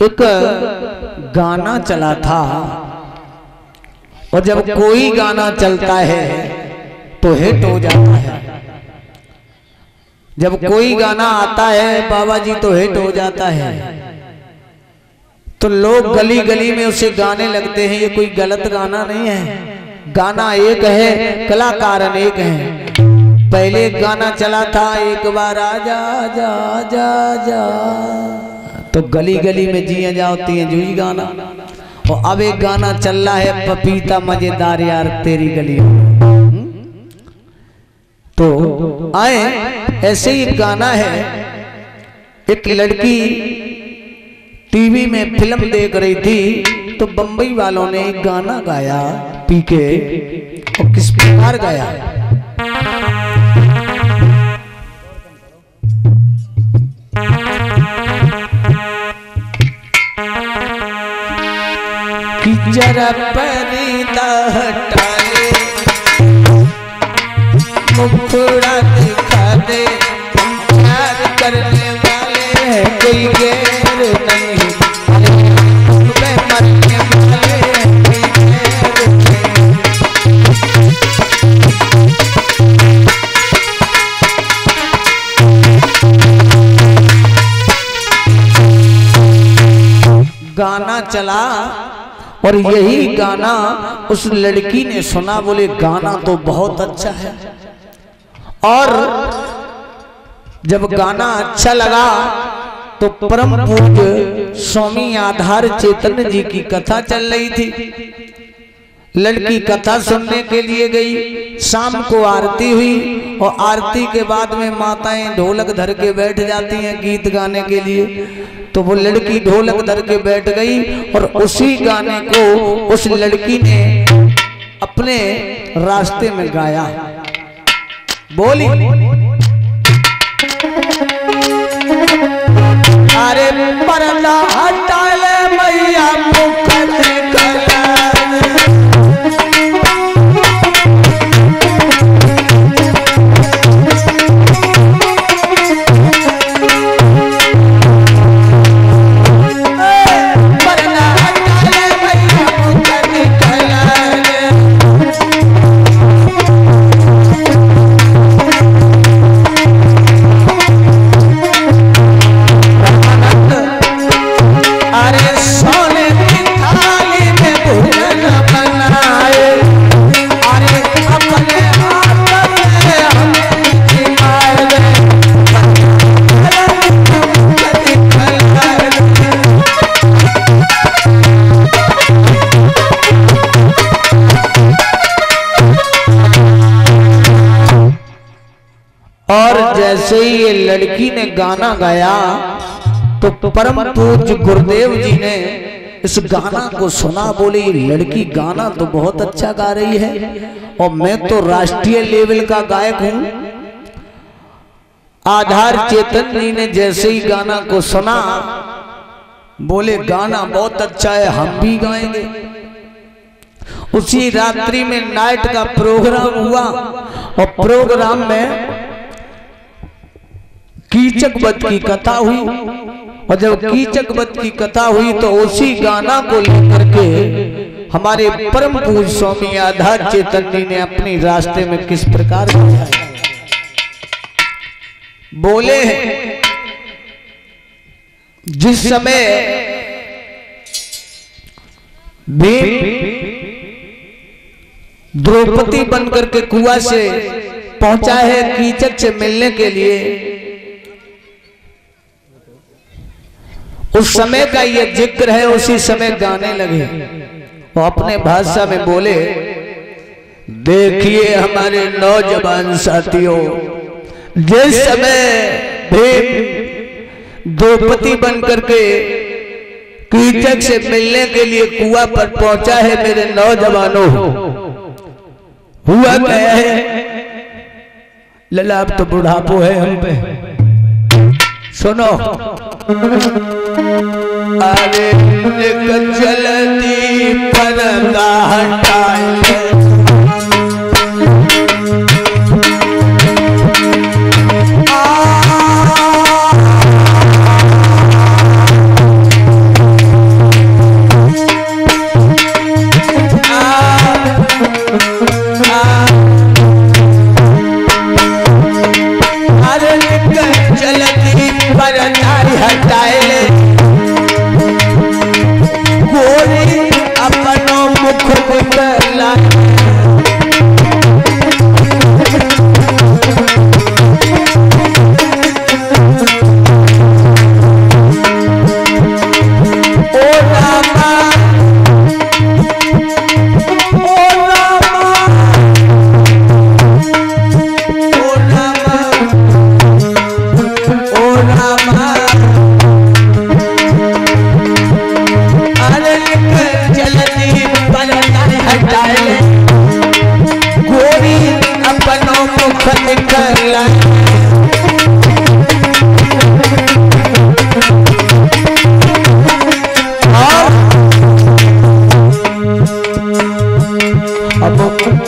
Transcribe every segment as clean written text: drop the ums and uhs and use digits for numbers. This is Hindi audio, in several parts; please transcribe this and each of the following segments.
एक गाना चला था और जब कोई गाना चलता है तो हिट हो जाता है। जब कोई गाना आता है बाबा जी तो हिट हो जाता है। तो लोग गली गली में उसे गाने लगते हैं। ये कोई गलत गाना नहीं है, गाना एक है, कलाकार अनेक हैं। पहले गाना चला था एक बार आजा जा जा जा, तो गली गली में जिया जाती है जूही गाना। और अब एक गाना चल रहा है पपीता मजेदार यार तेरी गली। तो आए ऐसे ही गाना है, एक लड़की टीवी में फिल्म देख रही थी तो बम्बई वालों ने एक गाना गाया पी के, और किस प्रकार गाया। कि जरा पर्दा हटा ले, मुखड़ा दिखा दे, हम प्यार करने वाले हैं कोई गैर नहीं, मैं मरने वाले हैं कोई गैर नहीं। गाना चला और यही गाना उस लड़की ने सुना, बोले गाना तो बहुत अच्छा है। और जब गाना अच्छा लगा तो परम पूज्य स्वामी आधार चैतन्य जी की कथा चल रही थी। लड़की कथा सुनने के लिए गई, शाम को आरती हुई और आरती के बाद में माताएं ढोलक धर के बैठ जाती हैं गीत गाने के लिए। तो वो लड़की ढोलक धर के बैठ गई और उसी गाने को उस लड़की ने अपने रास्ते में गाया। बोली अरे पर्दा हटा ले मैया मुखत कला, जैसे ही ये लड़की ने गाना गाया तो परम पूज्य गुरुदेव जी ने इस गाना को सुना। बोले ये लड़की गाना तो बहुत अच्छा गा रही है और मैं तो राष्ट्रीय लेवल का गायक हूं। आधार चेतन जी ने जैसे ही गाना को सुना बोले गाना बहुत अच्छा है, हम भी गाएंगे। उसी रात्रि में नाइट का प्रोग्राम हुआ और प्रोग्राम में कीचक वध की कथा हुई। और जब कीचक वध की कथा हुई तो उसी गाना को लेकर के हमारे परम पूज्य स्वामी आधार चेतन जी ने अपने रास्ते में किस प्रकार गाया। बोले जिस समय भीम द्रौपदी बनकर के कुआं से पहुंचा है कीचक से मिलने के लिए, उस समय का ये जिक्र है। उसी समय गाने लगे वो अपने भाषा में बोले देखिए हमारे नौजवान साथियों, जिस समय भीम द्रौपदी बनकर के कीचक से मिलने के लिए कुआं पर पहुंचा है मेरे नौजवानों, हुआ क्या है लला अब तो बुढ़ापो है हम पे, सुनो। अरे चलती पर्दा हटाए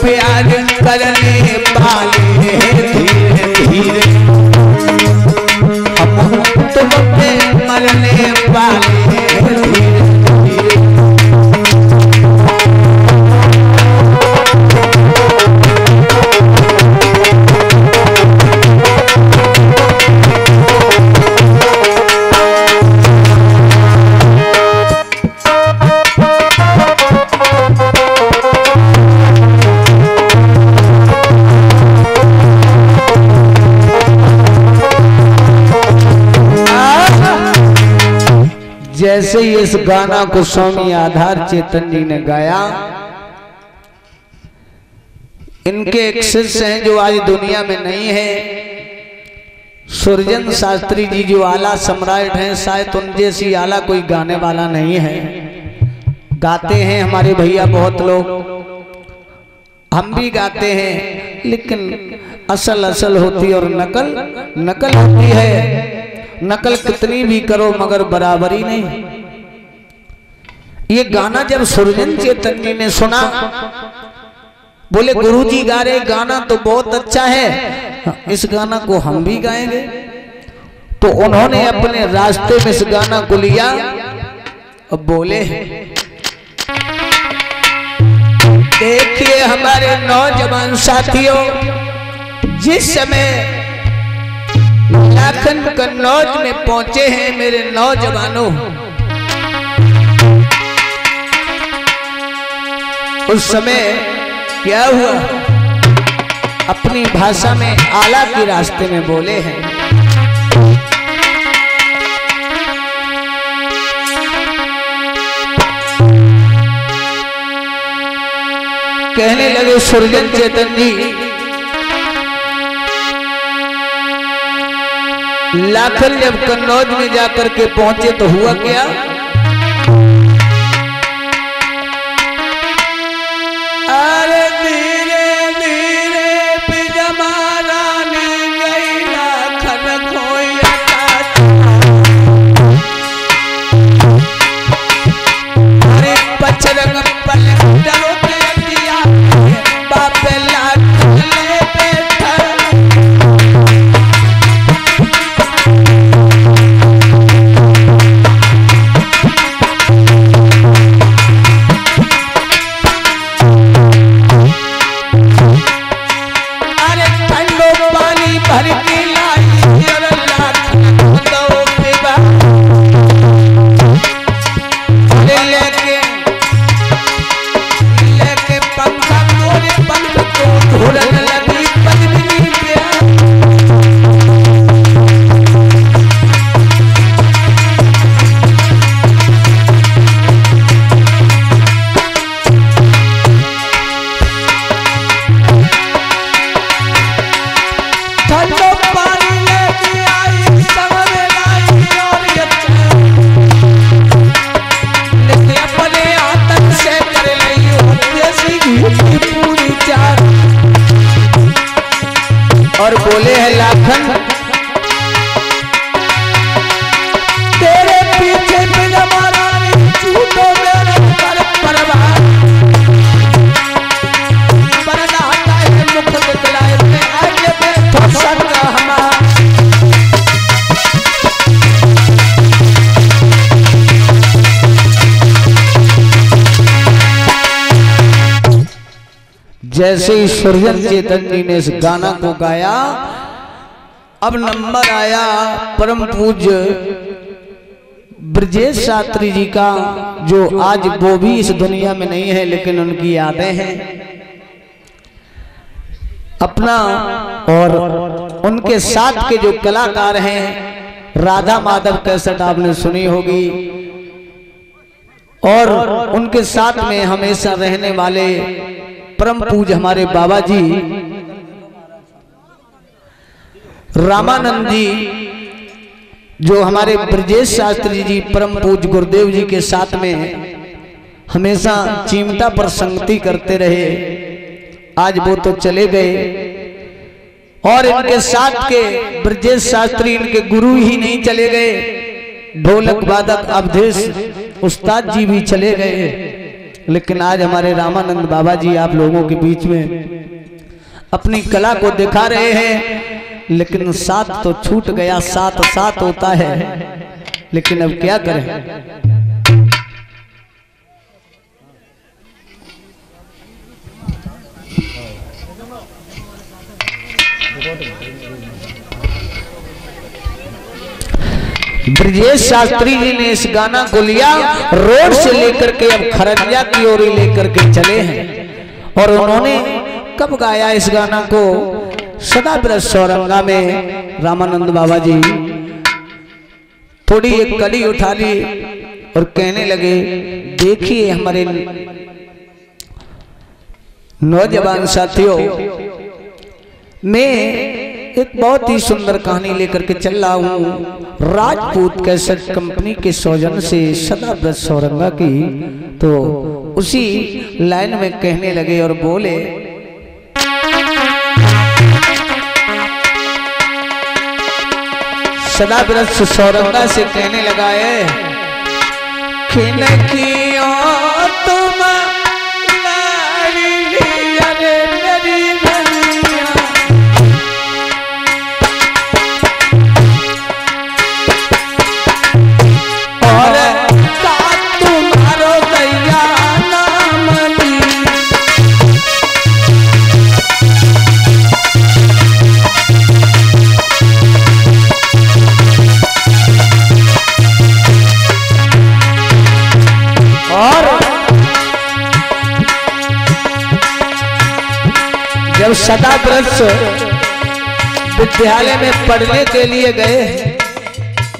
प्यार करने वाले धीरे धीरे हम तुम पे मरने वाले धीरे धीरे। जैसे ही इस गाना को स्वामी आधार चेतन जी ने गाया, इनके एक शिष्य हैं जो आज दुनिया में नहीं है, सुरजन शास्त्री जी जो आला सम्राट हैं, शायद उन जैसी आला कोई गाने वाला नहीं है। गाते हैं हमारे भैया बहुत लोग, हम भी गाते हैं, लेकिन असल होती और नकल होती है। नकल कितनी भी करो मगर बराबरी नहीं। ये गाना जब सुरजन चेतन जी ने सुना, बोले गुरुजी गा रहे गाना तो बहुत अच्छा है, इस गाना को हम भी गाएंगे। तो उन्होंने अपने रास्ते में इस गाना को लिया। अब बोले देखिए हमारे नौजवान साथियों, जिस समय लाखन कन्नौज में पहुंचे हैं मेरे नौजवानों, उस समय क्या हुआ, अपनी भाषा में आला के रास्ते में बोले हैं। कहने लगे सुरजन चेतन जी, लाखन जब कन्नौज में जाकर के पहुंचे तो हुआ क्या, अरे धीरे धीरे पिजमारा ने गई लाखन खोया, अरे पचरंग पलटो के दिया बाप लाखन ले बैठा। और बोले हैं लाखन तेरे पीछे हमारा झूठो मेरे पर परवाह बरनाता है मुख दिखलाए में आगे में फंसन हमारा। जैसे ही सुरजन चेतन जी ने इस गाना को गाया, अब नंबर आया परम पूज्य ब्रजेश शास्त्री जी का, जो आज वो भी इस दुनिया में नहीं है लेकिन उनकी यादें हैं अपना। और उनके साथ के जो कलाकार हैं, राधा माधव कैसेट आपने सुनी होगी, और उनके साथ में हमेशा रहने वाले परम पूज्य हमारे बाबा जी रामानंद जी, जो हमारे ब्रजेश शास्त्री जी परम पूज्य गुरुदेव जी के साथ में हमेशा चिमटा पर संगति करते रहे, आज वो तो चले गए। और इनके साथ के ब्रजेश शास्त्री इनके गुरु ही नहीं चले गए, ढोलक वादक अवधेश उस्ताद जी भी चले गए, लेकिन आज हमारे रामानंद बाबा जी आप लोगों के बीच में अपनी कला को दिखा रहे हैं, लेकिन साथ तो छूट गया, साथ साथ होता है, लेकिन अब क्या करें। ब्रजेश शास्त्री जी ने इस गाना को लिया, रोड से लेकर के अब खरंजा की ओर लेकर के चले हैं। और उन्होंने कब गाया इस गाना को? सदा ब्रज सौरंगा में रामानंद बाबा जी थोड़ी एक कड़ी उठा ली और कहने लगे, देखिए हमारे नौजवान साथियों, मैं एक बहुत ही सुंदर कहानी लेकर के चल रहा हूँ राजपूत कैसेट कंपनी के सौजन से सदा ब्रज सौरंगा की। तो उसी लाइन में कहने लगे और बोले, सदा ब्रज सौरंगा से कहने लगा है, खिलकियों तुम जब सदा ब्रज विद्यालय में पढ़ने के लिए गए,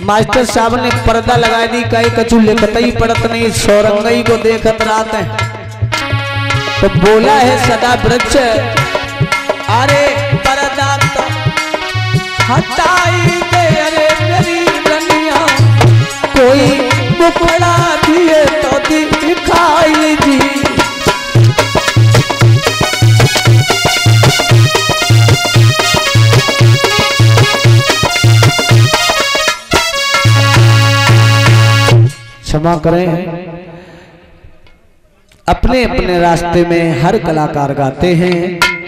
मास्टर साहब ने पर्दा लगा दी, कई कचू लिखत ही पढ़त नहीं, सौरंगई को देखत रात है। तो बोला है सदा ब्रज, अरे पर्दा तो हटाई दे, अरे मेरी रनिया, कोई मुखड़ा दिए तो दिखाई दी। क्षमा करें, अपने अपने रास्ते में हर कलाकार गाते हैं।